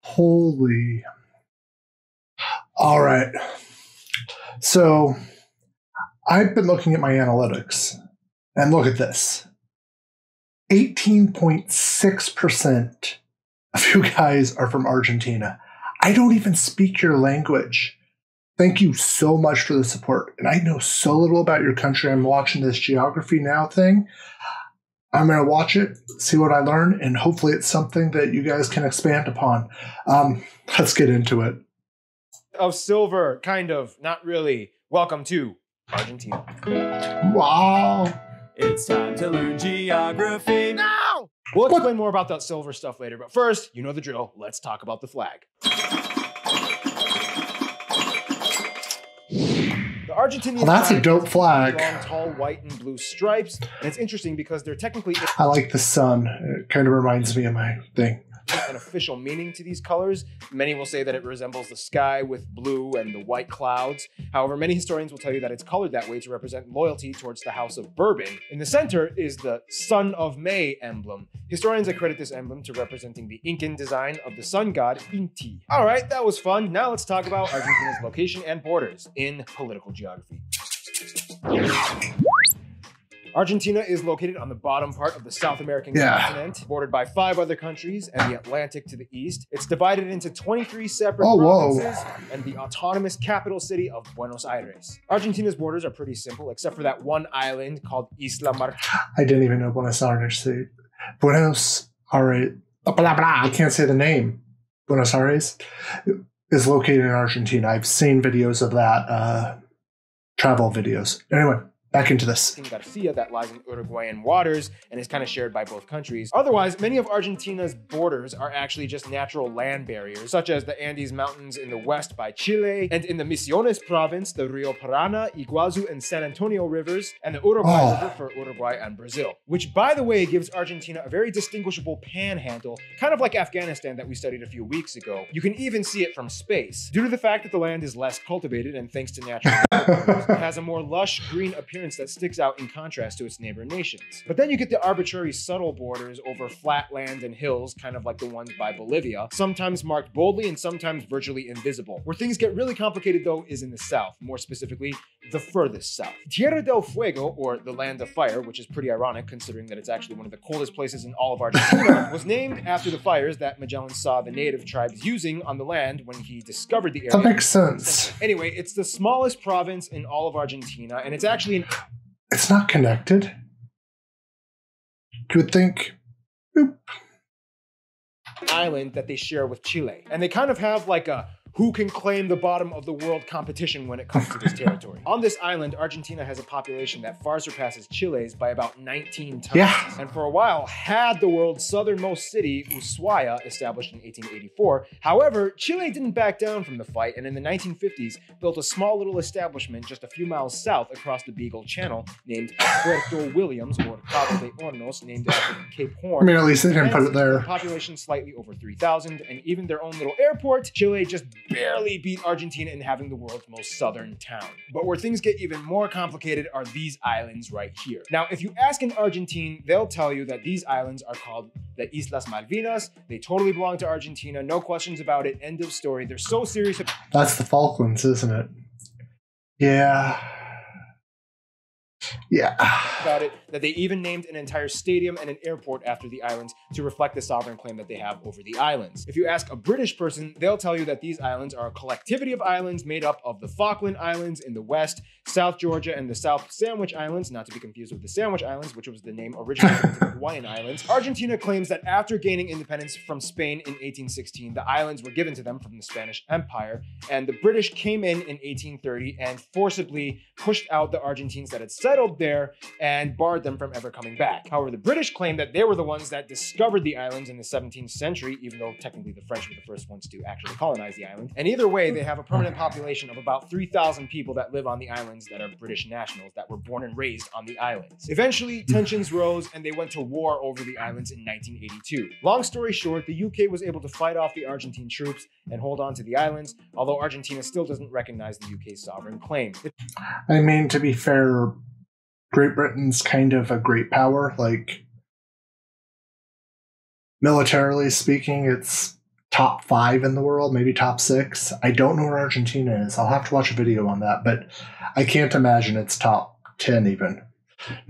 Holy. All right. So I've been looking at my analytics, and look at this. 18.6% of you guys are from Argentina. I don't even speak your language. Thank you so much for the support. And I know so little about your country. I'm watching this Geography Now thing. I'm going to watch it, see what I learn, and hopefully it's something that you guys can expand upon. Let's get into it. Of silver, kind of, not really. Welcome to Argentina. Wow. It's time to learn geography now! We'll explain more about that silver stuff later, but first, you know the drill. Let's talk about the flag. The Argentinian that's a dope flag. Long, tall, white and blue stripes, and it's interesting because they're technically... I like the sun. It kind of reminds me of my thing. An official meaning to these colors. Many will say that it resembles the sky with blue and the white clouds. However, many historians will tell you that it's colored that way to represent loyalty towards the House of Bourbon. In the center is the Sun of May emblem. Historians accredit this emblem to representing the Incan design of the sun god Inti. All right, that was fun. Now let's talk about Argentina's location and borders in political geography. Argentina is located on the bottom part of the South American continent, bordered by 5 other countries and the Atlantic to the east. It's divided into 23 separate provinces and the autonomous capital city of Buenos Aires. Argentina's borders are pretty simple, except for that one island called Isla Mar... I didn't even know Buenos Aires. Buenos Aires. Blah, blah, blah. I can't say the name. Buenos Aires is located in Argentina. I've seen videos of that, travel videos. Anyway. Back into this. Garcia that lies in Uruguayan waters and is kind of shared by both countries. Otherwise, many of Argentina's borders are actually just natural land barriers, such as the Andes Mountains in the west by Chile, and in the Misiones province, the Rio Parana, Iguazu, and San Antonio rivers, and the Uruguay River for Uruguay and Brazil. Which, by the way, gives Argentina a very distinguishable panhandle, kind of like Afghanistan that we studied a few weeks ago. You can even see it from space. Due to the fact that the land is less cultivated and thanks to natural resources, it has a more lush green appearance that sticks out in contrast to its neighbor nations. But then you get the arbitrary subtle borders over flat land and hills, kind of like the ones by Bolivia, sometimes marked boldly and sometimes virtually invisible. Where things get really complicated though is in the south, more specifically, the furthest south. Tierra del Fuego, or the Land of Fire, which is pretty ironic considering that it's actually one of the coldest places in all of Argentina, was named after the fires that Magellan saw the native tribes using on the land when he discovered the area. That makes sense. Anyway, it's the smallest province in all of Argentina, and it's actually an... It's not connected. You would think, boop. Island that they share with Chile. And they kind of have like a who can claim the bottom of the world competition when it comes to this territory. On this island, Argentina has a population that far surpasses Chile's by about 19 times. Yeah. And for a while had the world's southernmost city, Ushuaia, established in 1884. However, Chile didn't back down from the fight, and in the 1950s built a small little establishment just a few miles south across the Beagle Channel named Puerto Williams, or Cabo de Hornos, named after Cape Horn. I mean, at least they didn't put it there. Population slightly over 3,000, and even their own little airport. Chile just barely beat Argentina in having the world's most southern town. But where things get even more complicated are these islands right here. Now, if you ask an Argentine, they'll tell you that these islands are called the Islas Malvinas. They totally belong to Argentina, no questions about it, end of story. They're so serious about... That's the Falklands, isn't it? Yeah. Yeah. About it, that they even named an entire stadium and an airport after the islands to reflect the sovereign claim that they have over the islands. If you ask a British person, they'll tell you that these islands are a collectivity of islands made up of the Falkland Islands in the west, South Georgia, and the South Sandwich Islands, not to be confused with the Sandwich Islands, which was the name originally given to the Hawaiian Islands. Argentina claims that after gaining independence from Spain in 1816, the islands were given to them from the Spanish Empire, and the British came in 1830 and forcibly pushed out the Argentines that had settled there and barred them from ever coming back. However, the British claim that they were the ones that discovered the islands in the 17th century, even though technically the French were the first ones to actually colonize the island. And either way, they have a permanent population of about 3,000 people that live on the islands that are British nationals that were born and raised on the islands. Eventually, tensions rose and they went to war over the islands in 1982. Long story short, the UK was able to fight off the Argentine troops and hold on to the islands, although Argentina still doesn't recognize the UK's sovereign claim. I mean, to be fair, Great Britain's kind of a great power. Like, militarily speaking, it's top 5 in the world, maybe top 6. I don't know where Argentina is. I'll have to watch a video on that, but I can't imagine it's top 10 even.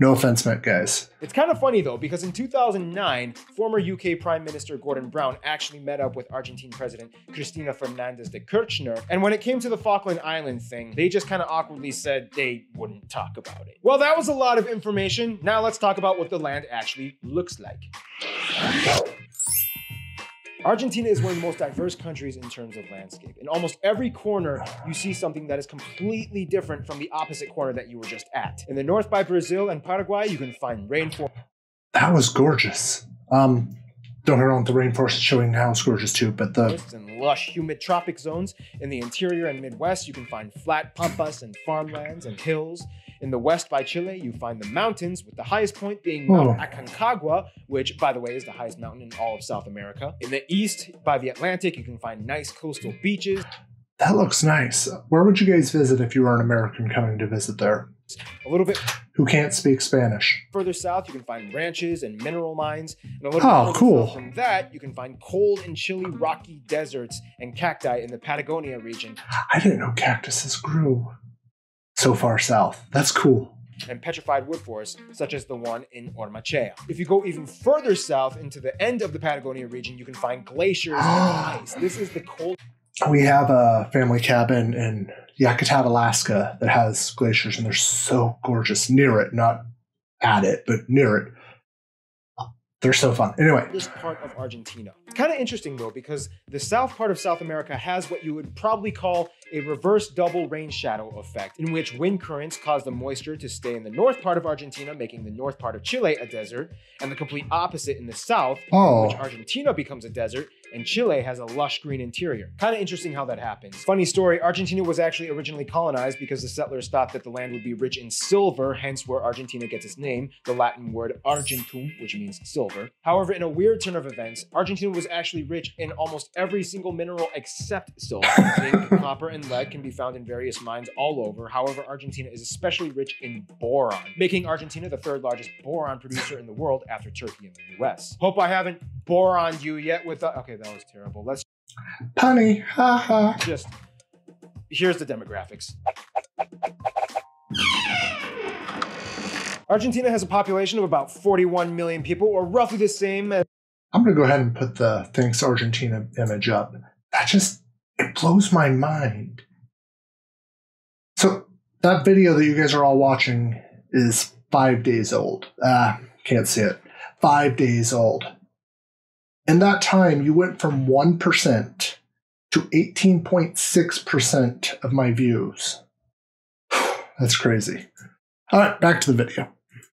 No offense meant, guys. It's kind of funny though, because in 2009, former UK Prime Minister Gordon Brown actually met up with Argentine President Cristina Fernandez de Kirchner, and when it came to the Falkland Island thing, they just kind of awkwardly said they wouldn't talk about it. Well, that was a lot of information. Now let's talk about what the land actually looks like. Argentina is one of the most diverse countries in terms of landscape. In almost every corner, you see something that is completely different from the opposite corner that you were just at. In the north by Brazil and Paraguay, you can find rainforest. That was gorgeous. Don't get me wrong, the rainforest is showing how it's gorgeous too, but and lush, humid tropic zones. In the interior and Midwest, you can find flat pampas and farmlands and hills. In the west by Chile, you find the mountains, with the highest point being Mount Aconcagua, which, by the way, is the highest mountain in all of South America. In the east by the Atlantic, you can find nice coastal beaches. That looks nice. Where would you guys visit if you were an American coming to visit there? A little bit who can't speak Spanish. Further south, you can find ranches and mineral mines. And a little bit further south from that, you can find cold and chilly rocky deserts and cacti in the Patagonia region. I didn't know cactuses grew so far south. That's cool. And petrified wood forests, such as the one in Ormachea. If you go even further south into the end of the Patagonia region, you can find glaciers and ice. This is the cold. We have a family cabin in Yakutat, Alaska that has glaciers, and they're so gorgeous. Near it, not at it, but near it. They're so fun. Anyway. This part of Argentina. Kind of interesting though, because the south part of South America has what you would probably call a reverse double rain shadow effect, in which wind currents cause the moisture to stay in the north part of Argentina, making the north part of Chile a desert, and the complete opposite in the south, in which Argentina becomes a desert, and Chile has a lush green interior. Kind of interesting how that happens. Funny story, Argentina was actually originally colonized because the settlers thought that the land would be rich in silver, hence where Argentina gets its name, the Latin word argentum, which means silver. However, in a weird turn of events, Argentina was actually rich in almost every single mineral except silver. Zinc, copper, and lead can be found in various mines all over. However, Argentina is especially rich in boron, making Argentina the third largest boron producer in the world after Turkey and the US. Hope I haven't boroned you yet with the... Okay, that was terrible. Let's... Punny, haha. Just... Here's the demographics. Argentina has a population of about 41 million people, or roughly the same as... I'm going to go ahead and put the Thanks Argentina image up. That just... It blows my mind. So, that video that you guys are all watching is 5 days old. Can't see it. 5 days old. In that time, you went from 1% to 18.6% of my views. That's crazy. All right, back to the video.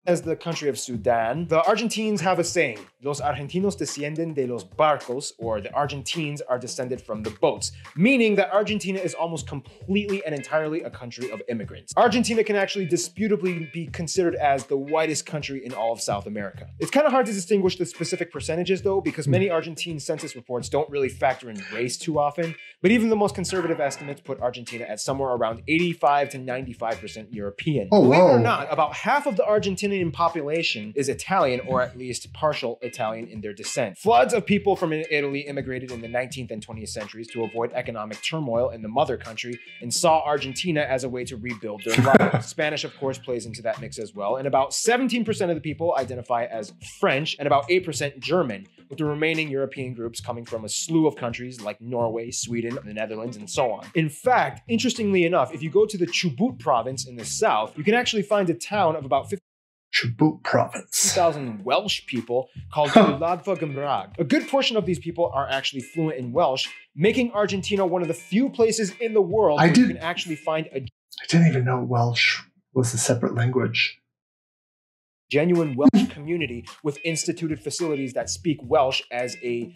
As the country of Sudan, the Argentines have a saying, Los argentinos descienden de los barcos, or the Argentines are descended from the boats, meaning that Argentina is almost completely and entirely a country of immigrants. Argentina can actually disputably be considered as the whitest country in all of South America. It's kind of hard to distinguish the specific percentages though, because many Argentine census reports don't really factor in race too often, but even the most conservative estimates put Argentina at somewhere around 85 to 95% European. Believe it or not, about half of the Argentinian population is Italian, or at least partial Italian in their descent. Floods of people from Italy immigrated in the 19th and 20th centuries to avoid economic turmoil in the mother country and saw Argentina as a way to rebuild their lives. Spanish, of course, plays into that mix as well, and about 17% of the people identify as French and about 8% German, with the remaining European groups coming from a slew of countries like Norway, Sweden, the Netherlands, and so on. In fact, interestingly enough, if you go to the Chubut province in the south, you can actually find a town of about 50 Chubut province. 2,000 Welsh people called Wladfa Gymraeg. A good portion of these people are actually fluent in Welsh, making Argentina one of the few places in the world where you can actually find a... I didn't even know Welsh was a separate language. Genuine Welsh community with instituted facilities that speak Welsh as a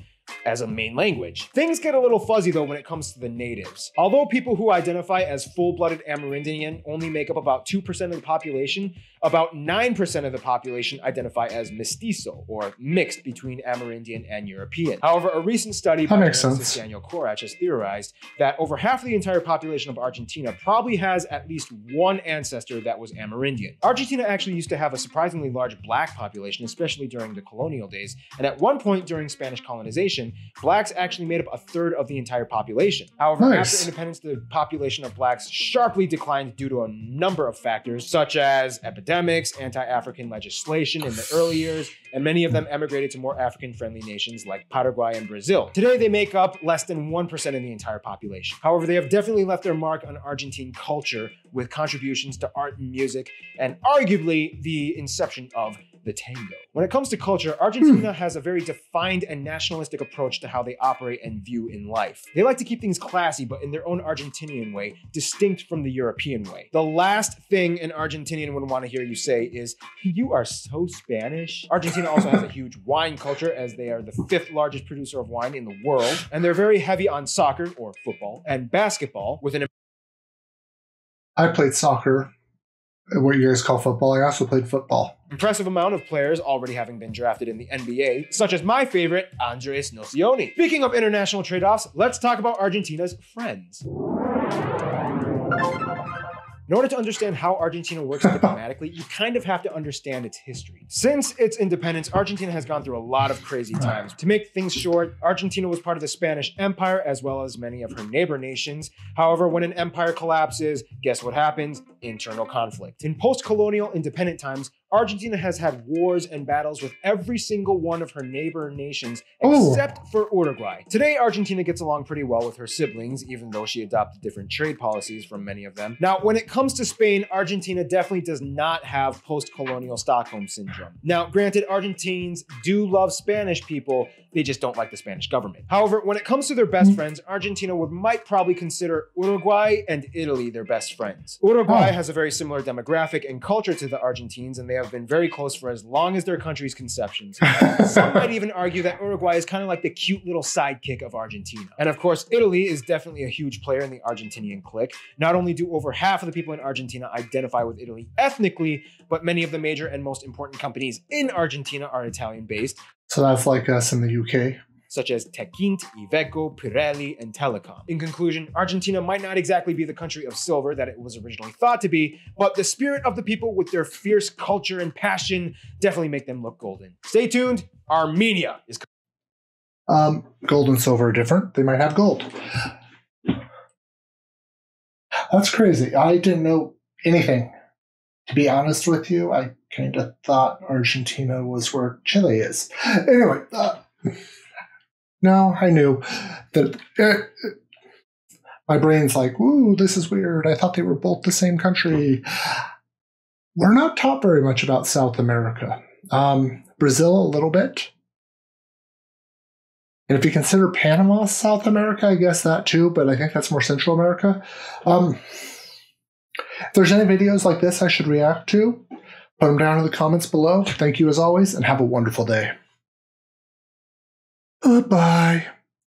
main language. Things get a little fuzzy though when it comes to the natives. Although people who identify as full-blooded Amerindian only make up about 2% of the population, about 9% of the population identify as mestizo, or mixed between Amerindian and European. However, a recent study by Daniel Korach has theorized that over half the entire population of Argentina probably has at least one ancestor that was Amerindian. Argentina actually used to have a surprisingly large black population, especially during the colonial days, and at one point during Spanish colonization, population, blacks actually made up a third of the entire population. However, after independence, the population of blacks sharply declined due to a number of factors, such as epidemics, anti-African legislation in the early years, and many of them emigrated to more African-friendly nations like Paraguay and Brazil. Today, they make up less than 1% of the entire population. However, they have definitely left their mark on Argentine culture with contributions to art and music, and arguably the inception of the tango. When it comes to culture, Argentina has a very defined and nationalistic approach to how they operate and view in life. They like to keep things classy, but in their own Argentinian way, distinct from the European way. The last thing an Argentinian would want to hear you say is, "You are so Spanish." Argentina also has a huge wine culture, as they are the 5th largest producer of wine in the world, and they're very heavy on soccer, or football, and basketball, with an I played soccer. What you guys call football. I also played football. impressive amount of players already having been drafted in the NBA, such as my favorite, Andres Nocioni. Speaking of international trade-offs, let's talk about Argentina's friends. In order to understand how Argentina works diplomatically, you kind of have to understand its history. Since its independence, Argentina has gone through a lot of crazy times. To make things short, Argentina was part of the Spanish Empire as well as many of her neighbor nations. However, when an empire collapses, guess what happens? Internal conflict. In post-colonial independent times, Argentina has had wars and battles with every single one of her neighbor nations except for Uruguay. Today, Argentina gets along pretty well with her siblings, even though she adopted different trade policies from many of them. Now, when it comes to Spain, Argentina definitely does not have post-colonial Stockholm syndrome. Now, granted, Argentines do love Spanish people, they just don't like the Spanish government. However, when it comes to their best friends, Argentina might probably consider Uruguay and Italy their best friends. Uruguay has a very similar demographic and culture to the Argentines, and they have been very close for as long as their country's conceptions. Some might even argue that Uruguay is kind of like the cute little sidekick of Argentina. And of course, Italy is definitely a huge player in the Argentinian clique. Not only do over half of the people in Argentina identify with Italy ethnically, but many of the major and most important companies in Argentina are Italian-based. So that's like us in the UK. Such as Techint, Iveco, Pirelli, and Telecom. In conclusion, Argentina might not exactly be the country of silver that it was originally thought to be, but the spirit of the people with their fierce culture and passion definitely make them look golden. Stay tuned, Armenia is Gold and silver are different. They might have gold. That's crazy. I didn't know anything. To be honest with you, I kind of thought Argentina was where Chile is. Anyway, no, I knew that my brain's like, ooh, this is weird. I thought they were both the same country. We're not taught very much about South America. Brazil, a little bit. And if you consider Panama South America, I guess that too, but I think that's more Central America. If there's any videos like this I should react to, put them down in the comments below. Thank you as always, and have a wonderful day. Goodbye.